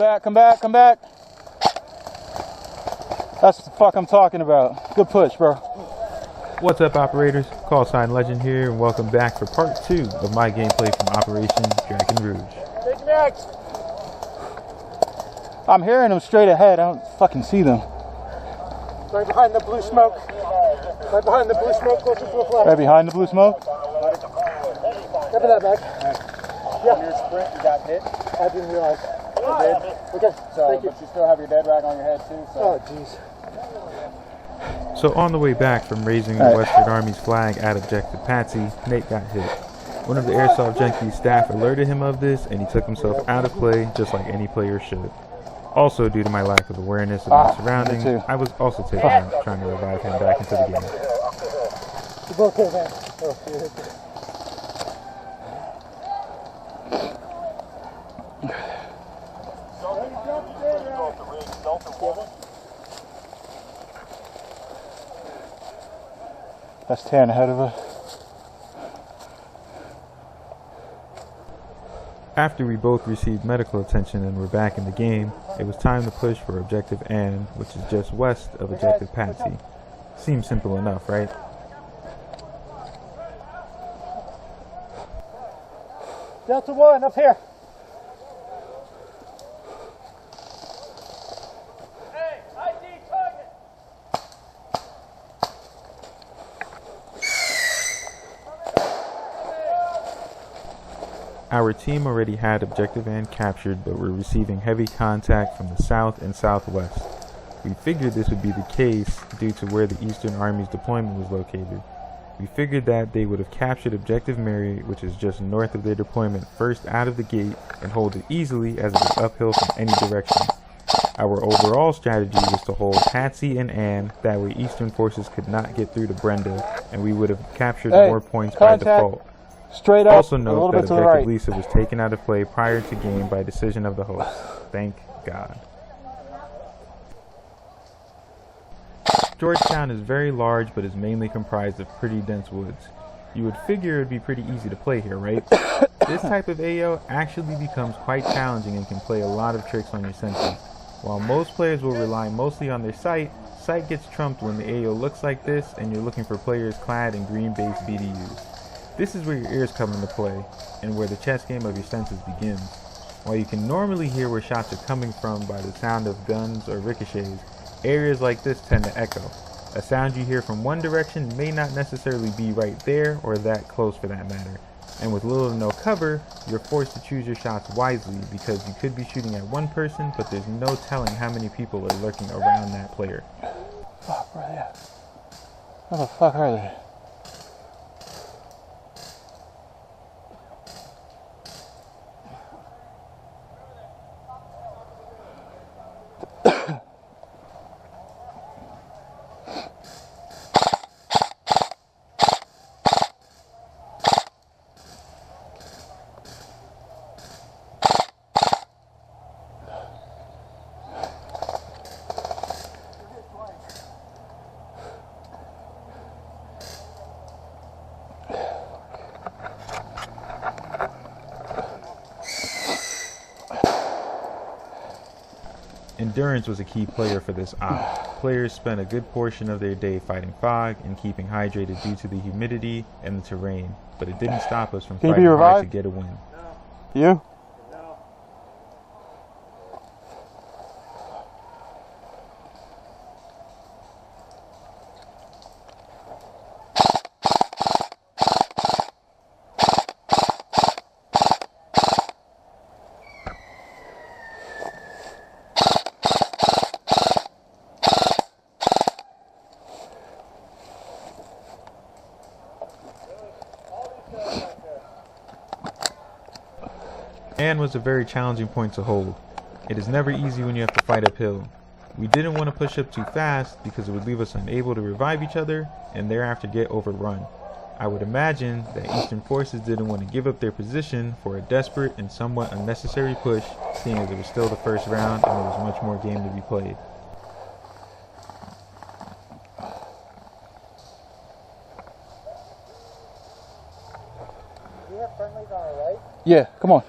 back, come back, come back. That's what the fuck I'm talking about. Good push, bro. What's up, operators? Callsign Legend here, and welcome back for part 2 of my gameplay from Operation Dragon Rouge. Take next. I'm hearing them straight ahead. I don't fucking see them. Right behind the blue smoke. Right behind the blue smoke, closer to the flag. Right behind the blue smoke? Give me that back. Yeah. On your sprint, you got hit. I didn't realize. You did. Okay, So, thank you. but you still have your dead rag on your head too. So. Oh, jeez. So on the way back from raising the Western Army's flag at Objective Patsy, Nate got hit. One of the Airsoft Junkiez staff alerted him of this, and he took himself out of play just like any player should. Also, due to my lack of awareness of my surroundings, I was also taken out trying to revive him back into the game. You're both okay, man. Oh, good. That's 10 ahead of us. After we both received medical attention and were back in the game, it was time to push for Objective Ann, which is just west of Objective Patsy. Seems simple enough, right? Delta 1, up here. Our team already had Objective Ann captured, but were receiving heavy contact from the south and southwest. We figured this would be the case due to where the Eastern Army's deployment was located. We figured that they would have captured Objective Mary, which is just north of their deployment, first out of the gate and hold it easily as it is uphill from any direction. Our overall strategy was to hold Patsy and Ann, that way Eastern forces could not get through to Brenda, and we would have captured more points by default. Straight up, Also a note little that bit to the Objective right. Lisa was taken out of play prior to game by decision of the host. Thank God. Georgetown is very large, but is mainly comprised of pretty dense woods. You would figure it would be pretty easy to play here, right? This type of AO actually becomes quite challenging and can play a lot of tricks on your senses. While most players will rely mostly on their sight gets trumped when the AO looks like this and you're looking for players clad in green-based BDUs. This is where your ears come into play, and where the chess game of your senses begins. While you can normally hear where shots are coming from by the sound of guns or ricochets, areas like this tend to echo. A sound you hear from one direction may not necessarily be right there or that close for that matter. And with little to no cover, you're forced to choose your shots wisely because you could be shooting at one person, but there's no telling how many people are lurking around that player. Fuck, where are they at? Where the fuck are they? Endurance was a key player for this op. Players spent a good portion of their day fighting fog and keeping hydrated due to the humidity and the terrain, but it didn't stop us from fighting hard to get a win. You? Ann was a very challenging point to hold. It is never easy when you have to fight uphill. We didn't want to push up too fast because it would leave us unable to revive each other and thereafter get overrun. I would imagine that Eastern forces didn't want to give up their position for a desperate and somewhat unnecessary push, seeing as it was still the first round and there was much more game to be played. You have friendlies on our right? Yeah, come on.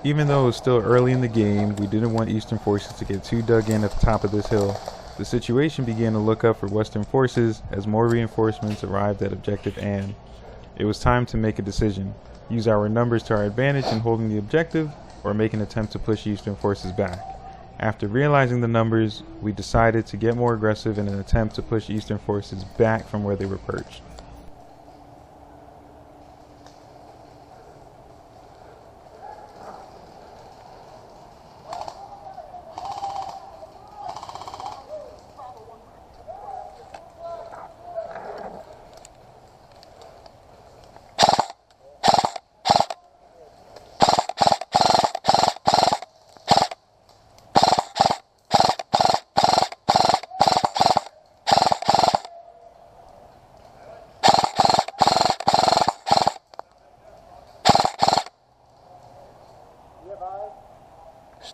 Even though it was still early in the game, we didn't want Eastern Forces to get too dug in at the top of this hill. The situation began to look up for Western Forces as more reinforcements arrived at Objective Ann. It was time to make a decision. Use our numbers to our advantage in holding the objective, or make an attempt to push Eastern Forces back. After realizing the numbers, we decided to get more aggressive in an attempt to push Eastern Forces back from where they were perched.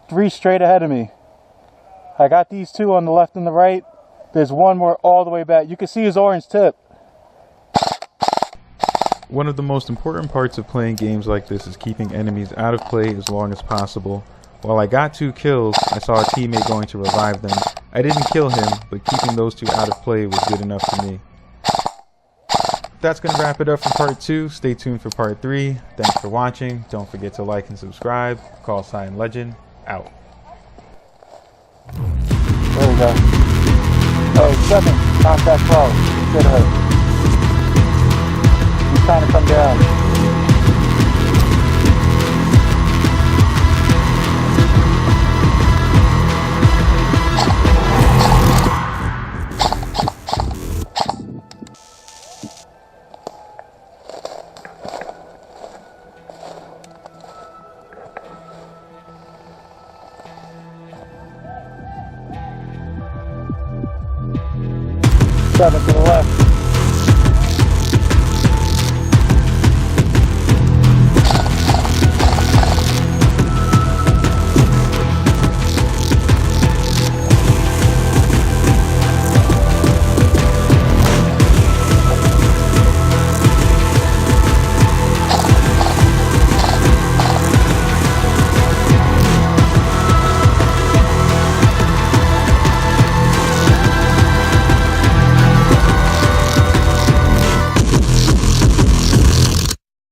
Three straight ahead of me. I got these two on the left and the right. There's one more all the way back. You can see his orange tip. One of the most important parts of playing games like this is keeping enemies out of play as long as possible. While I got 2 kills, I saw a teammate going to revive them. I didn't kill him, but keeping those 2 out of play was good enough for me. That's going to wrap it up for part 2. Stay tuned for part 3. Thanks for watching. Don't forget to like and subscribe. Callsign Legend out. There we go. Oh, 7. Contact 12. Should hurt. He's trying to come down. Seven to the left.